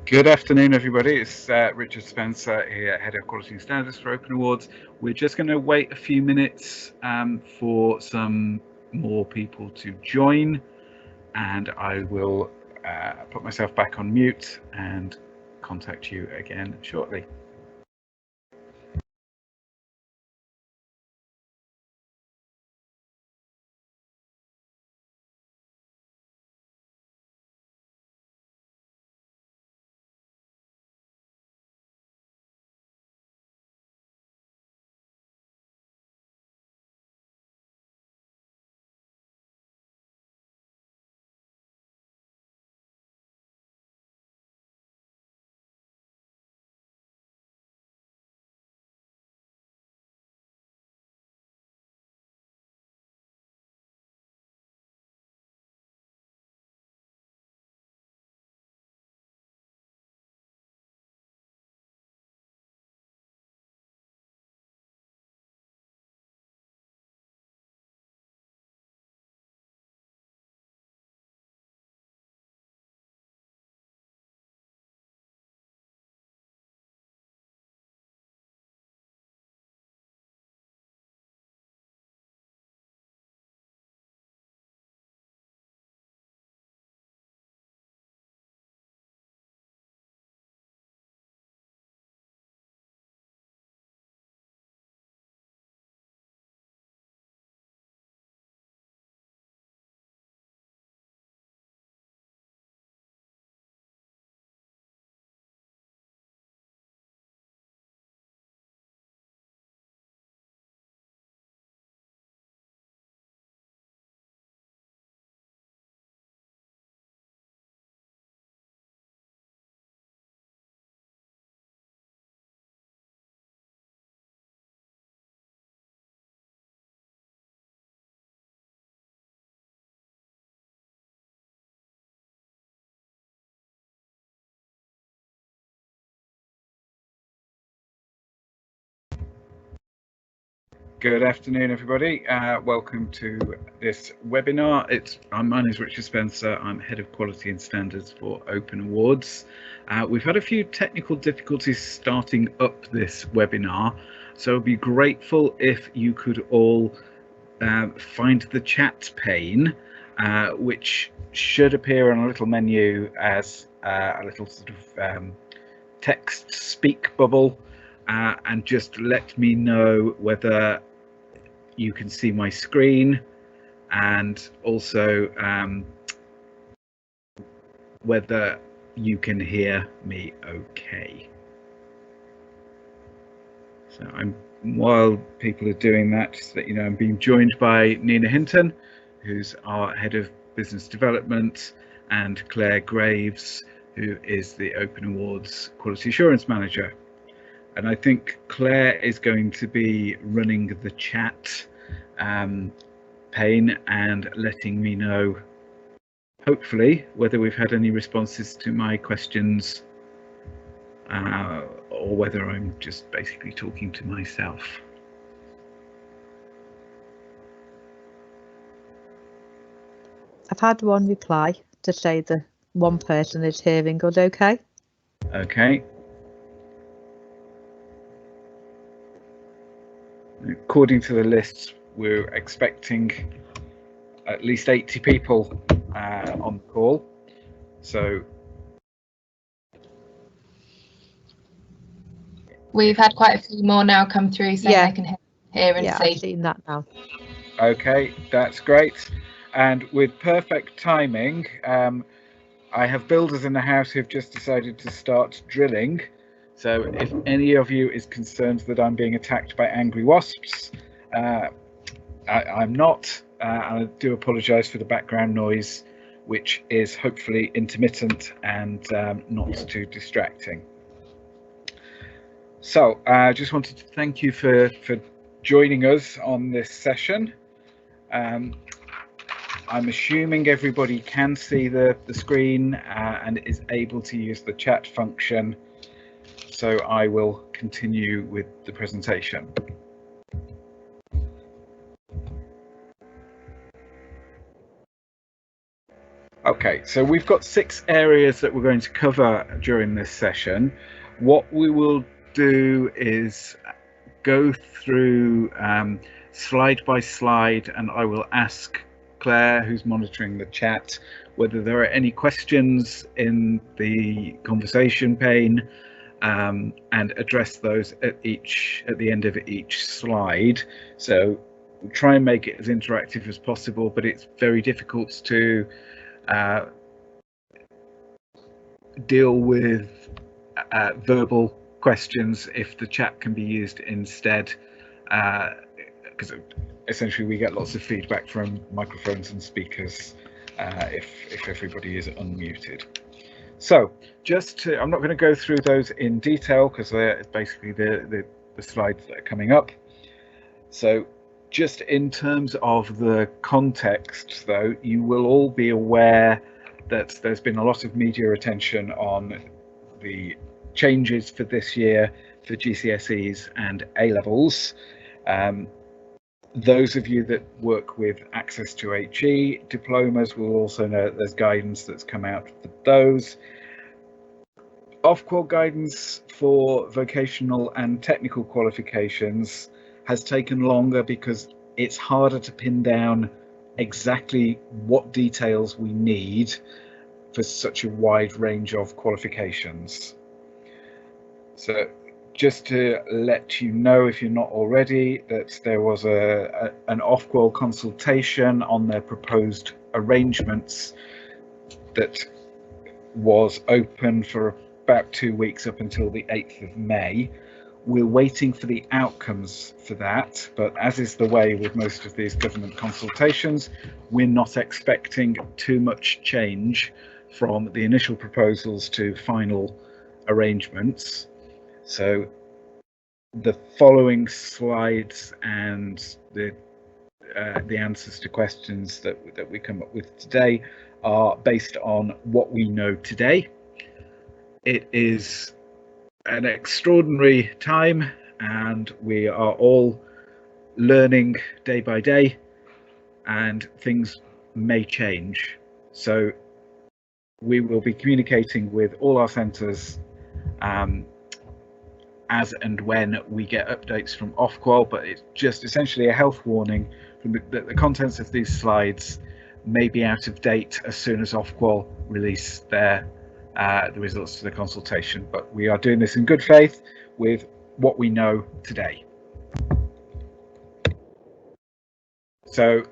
Good afternoon, everybody. It's Richard Spencer here, Head of Quality and Standards for Open Awards. We're just going to wait a few minutes for some more people to join, and I will put myself back on mute and contact you again shortly. Good afternoon, everybody. Welcome to this webinar. My name is Richard Spencer. I'm Head of Quality and Standards for Open Awards. We've had a few technical difficulties starting up this webinar, so I'd be grateful if you could all find the chat pane, which should appear on a little menu as a little sort of text speak bubble, and just let me know whether you can see my screen, and also whether you can hear me okay. So while people are doing that, just let you know I'm being joined by Nina Hinton, who's our Head of Business Development, and Claire Graves, who is the Open Awards Quality Assurance Manager. And I think Claire is going to be running the chat pane and letting me know, hopefully, whether we've had any responses to my questions, or whether I'm just basically talking to myself. I've had one reply to say that one person is hearing good okay. Okay. According to the list, we're expecting at least 80 people on the call. So we've had quite a few more now come through saying they can hear and see. I've seen that now. Okay, that's great. And with perfect timing, I have builders in the house who've just decided to start drilling. So if any of you is concerned that I'm being attacked by angry wasps, I'm not. I do apologise for the background noise, which is hopefully intermittent and not too distracting. So I just wanted to thank you for joining us on this session. I'm assuming everybody can see the screen and is able to use the chat function. So I will continue with the presentation. Okay, so we've got 6 areas that we're going to cover during this session. What we will do is go through slide by slide, and I will ask Claire, who's monitoring the chat, whether there are any questions in the conversation pane, and address those at the end of each slide. So we'll try and make it as interactive as possible, but it's very difficult to deal with verbal questions if the chat can be used instead, because essentially we get lots of feedback from microphones and speakers if everybody is unmuted. So I'm not going to go through those in detail because they're basically the slides that are coming up. So just in terms of the context, though, you will all be aware that there's been a lot of media attention on the changes for this year for GCSEs and A-levels. Those of you that work with access to HE diplomas will also know that there's guidance that's come out for those. Off-qual guidance for vocational and technical qualifications has taken longer because it's harder to pin down exactly what details we need for such a wide range of qualifications. So just to let you know, if you're not already, that there was an off-qual consultation on their proposed arrangements that was open for about 2 weeks up until the 8th of May. We're waiting for the outcomes for that, but as is the way with most of these government consultations, we're not expecting too much change from the initial proposals to final arrangements. So the following slides and the answers to questions that we come up with today are based on what we know today. It is an extraordinary time, and we are all learning day by day, and things may change. So we will be communicating with all our centres as and when we get updates from Ofqual, but it's just essentially a health warning from the contents of these slides may be out of date as soon as Ofqual release the results to the consultation, but we are doing this in good faith with what we know today. So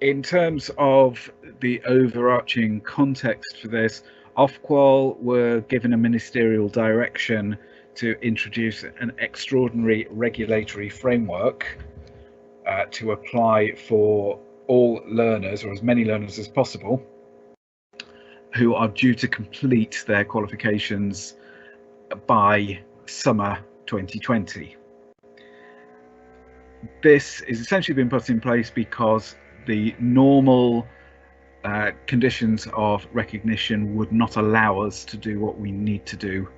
in terms of the overarching context for this, Ofqual were given a ministerial direction to introduce an extraordinary regulatory framework to apply for all learners, or as many learners as possible, who are due to complete their qualifications by summer 2020. This is essentially been put in place because the normal conditions of recognition would not allow us to do what we need to do.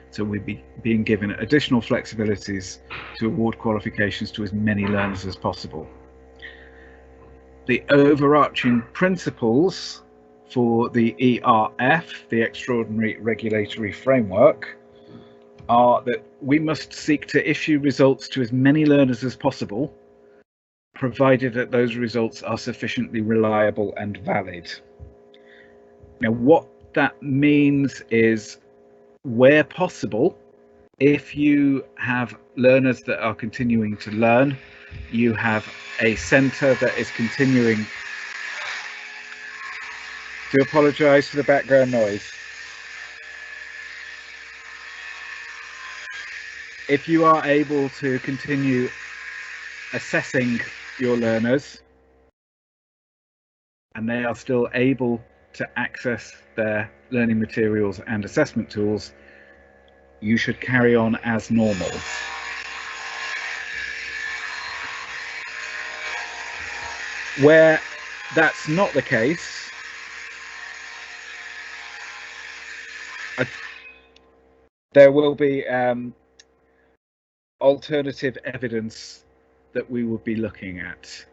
So we'd be being given additional flexibilities to award qualifications to as many learners as possible. The overarching principles for the ERF, the Extraordinary Regulatory Framework, are that we must seek to issue results to as many learners as possible, provided that those results are sufficiently reliable and valid. Now, what that means is, where possible, if you have learners that are continuing to learn, you have a centre that is continuing. Do apologise for the background noise. If you are able to continue assessing your learners and they are still able to access their learning materials and assessment tools, you should carry on as normal. Where that's not the case, there will be alternative evidence that we will be looking at.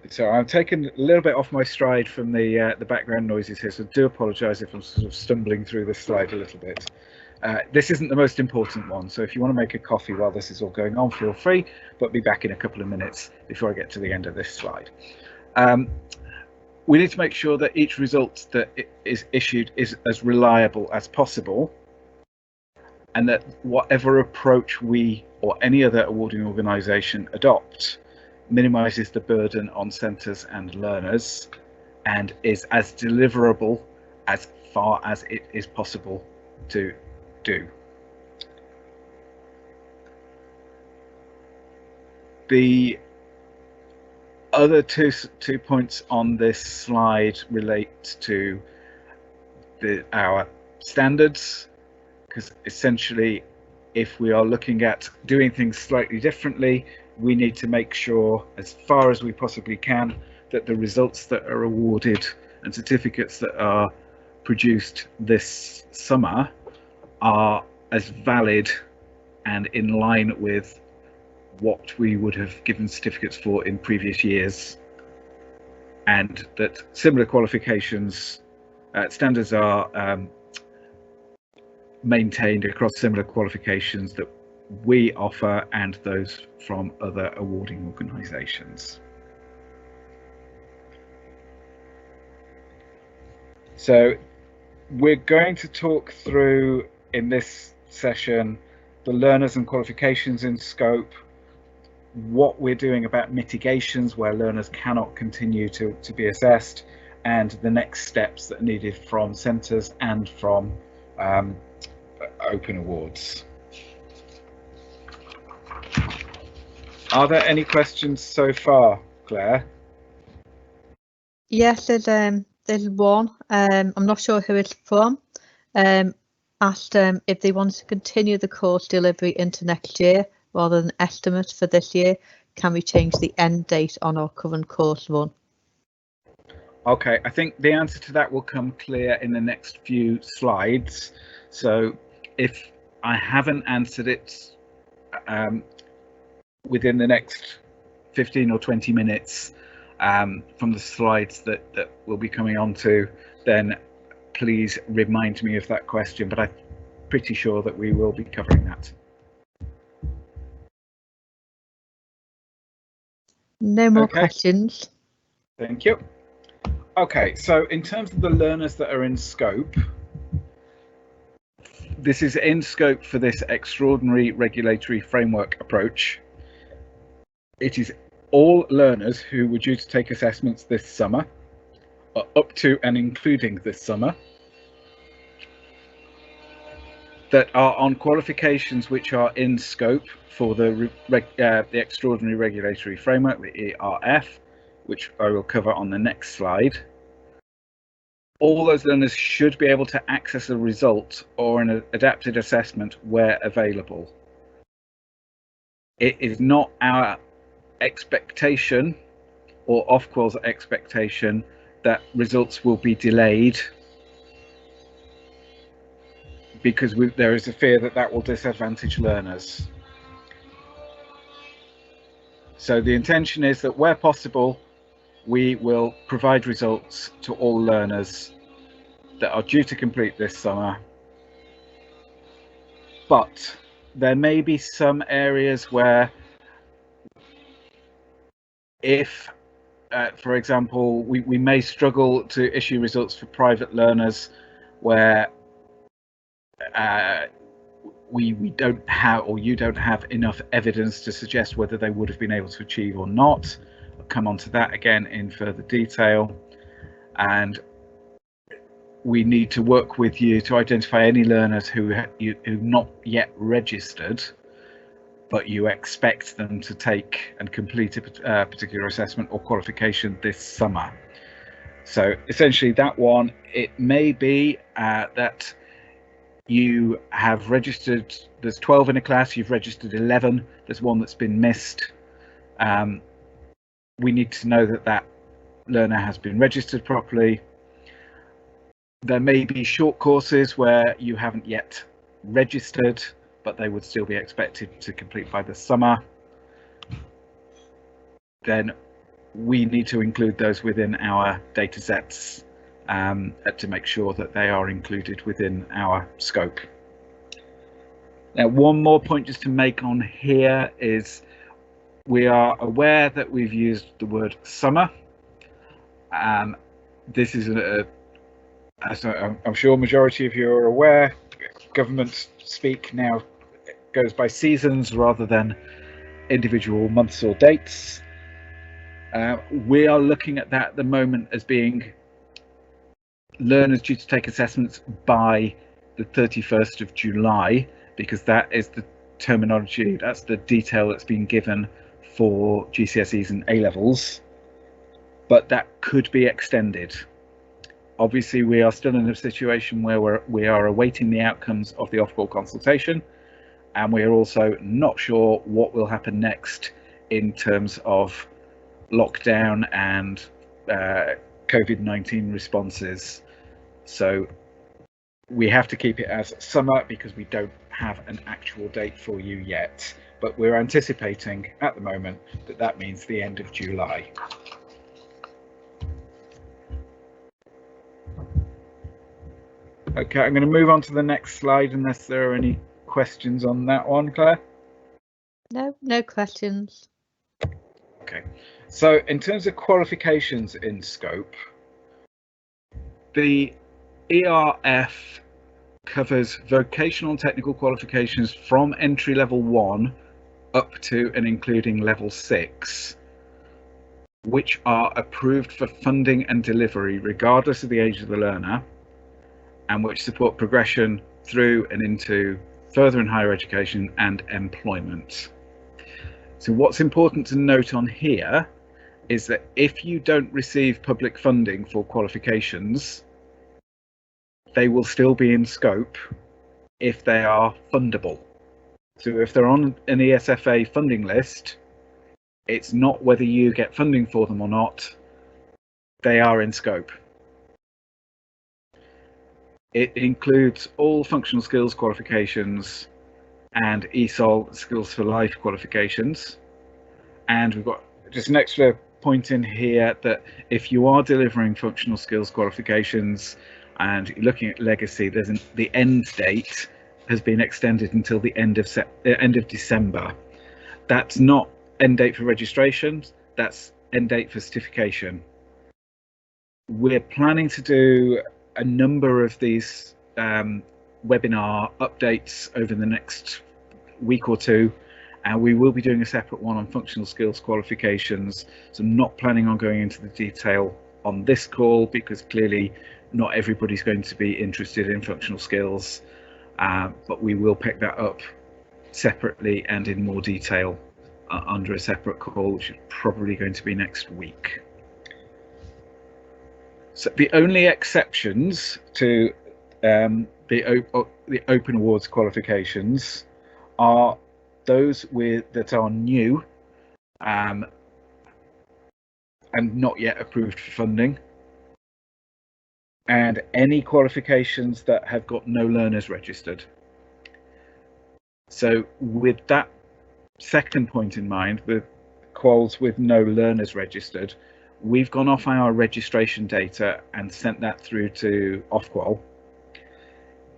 So I'm taking a little bit off my stride from the background noises here, so do apologise if I'm sort of stumbling through this slide a little bit. This isn't the most important one, so if you want to make a coffee while this is all going on, feel free, but be back in a couple of minutes before I get to the end of this slide. We need to make sure that each result that is issued is as reliable as possible, and that whatever approach we or any other awarding organisation adopt minimises the burden on centres and learners and is as deliverable as far as it is possible to do. The other two points on this slide relate to our standards, because essentially if we are looking at doing things slightly differently, we need to make sure as far as we possibly can that the results that are awarded and certificates that are produced this summer are as valid and in line with what we would have given certificates for in previous years, and that similar qualifications standards are maintained across similar qualifications that we offer and those from other awarding organisations. So we're going to talk through in this session the learners and qualifications in scope, what we're doing about mitigations where learners cannot continue to be assessed, and the next steps that are needed from centres and from open awards. Are there any questions so far, Claire? Yes, there's one. I'm not sure who it's from. Asked if they want to continue the course delivery into next year rather than estimates for this year. Can we change the end date on our current course run? Okay, I think the answer to that will come clear in the next few slides. So if I haven't answered it within the next 15 or 20 minutes from the slides that we'll be coming on to, then please remind me of that question, but I'm pretty sure that we will be covering that. No more questions. Thank you. Okay, so in terms of the learners that are in scope, this is in scope for this extraordinary regulatory framework approach. It is all learners who were due to take assessments this summer, or up to and including this summer, that are on qualifications which are in scope for the extraordinary regulatory framework, the ERF, which I will cover on the next slide. All those learners should be able to access a result or an adapted assessment where available. It is not our expectation or Ofqual's expectation that results will be delayed, because there is a fear that that will disadvantage learners. So the intention is that where possible, we will provide results to all learners that are due to complete this summer. But there may be some areas where, if, for example, we may struggle to issue results for private learners where we don't have, or you don't have enough evidence to suggest whether they would have been able to achieve or not. I'll come on to that again in further detail. And we need to work with you to identify any learners who've not yet registered, but you expect them to take and complete a particular assessment or qualification this summer. So essentially that one, it may be that you have registered, there's 12 in a class, you've registered 11, there's one that's been missed. We need to know that that learner has been registered properly. There may be short courses where you haven't yet registered, but they would still be expected to complete by the summer. Then we need to include those within our data sets to make sure that they are included within our scope. Now, one more point just to make on here is we are aware that we've used the word summer. This is, as I'm sure majority of you are aware, government speak now goes by seasons rather than individual months or dates. We are looking at that at the moment as being learners due to take assessments by the 31st of July, because that is the terminology, that's the detail that's been given for GCSEs and A-levels, but that could be extended. Obviously, we are still in a situation where we are awaiting the outcomes of the Ofqual consultation, and we are also not sure what will happen next in terms of lockdown and COVID-19 responses. So we have to keep it as summer because we don't have an actual date for you yet, but we're anticipating at the moment that that means the end of July. Okay, I'm going to move on to the next slide unless there are any questions on that one, Claire? No questions. Okay, so in terms of qualifications in scope, the ERF covers vocational and technical qualifications from entry level 1 up to and including level 6, which are approved for funding and delivery regardless of the age of the learner, and which support progression through and into further and higher education and employment. So what's important to note on here is that if you don't receive public funding for qualifications, they will still be in scope if they are fundable. So if they're on an ESFA funding list, it's not whether you get funding for them or not, they are in scope. It includes all functional skills qualifications and ESOL skills for life qualifications. And we've got just an extra point in here that if you are delivering functional skills qualifications and you're looking at legacy, the end date has been extended until the end of December. That's not end date for registration, that's end date for certification. We're planning to do a number of these webinar updates over the next week or two, and we will be doing a separate one on functional skills qualifications. So I'm not planning on going into the detail on this call because clearly not everybody's going to be interested in functional skills, but we will pick that up separately and in more detail under a separate call, which is probably going to be next week. So the only exceptions to the Open Awards qualifications are those that are new and not yet approved for funding, and any qualifications that have got no learners registered. So with that second point in mind, the quals with no learners registered, we've gone off our registration data and sent that through to Ofqual.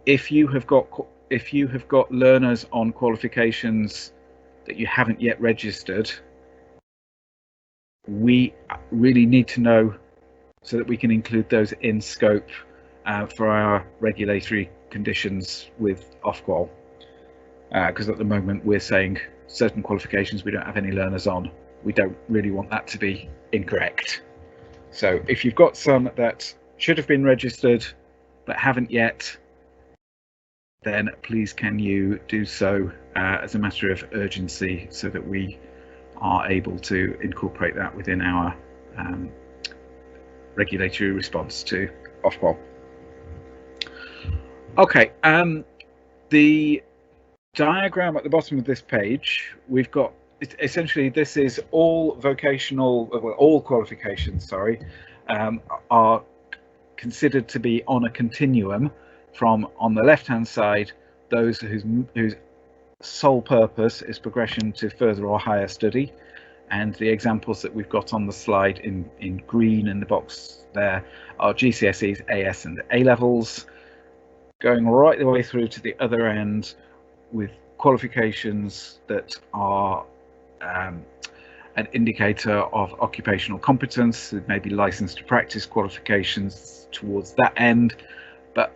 If you have got learners on qualifications that you haven't yet registered, we really need to know so that we can include those in scope for our regulatory conditions with Ofqual. Because at the moment we're saying certain qualifications we don't have any learners on. We don't really want that to be incorrect. So if you've got some that should have been registered but haven't yet, then please can you do so as a matter of urgency so that we are able to incorporate that within our regulatory response to Ofqual. Okay, the diagram at the bottom of this page, we've got essentially this is all vocational, well, all qualifications, sorry, are considered to be on a continuum from, on the left hand side, those whose sole purpose is progression to further or higher study, and the examples that we've got on the slide in green in the box there are GCSEs, AS and A levels, going right the way through to the other end with qualifications that are an indicator of occupational competence, maybe license to practice qualifications towards that end, but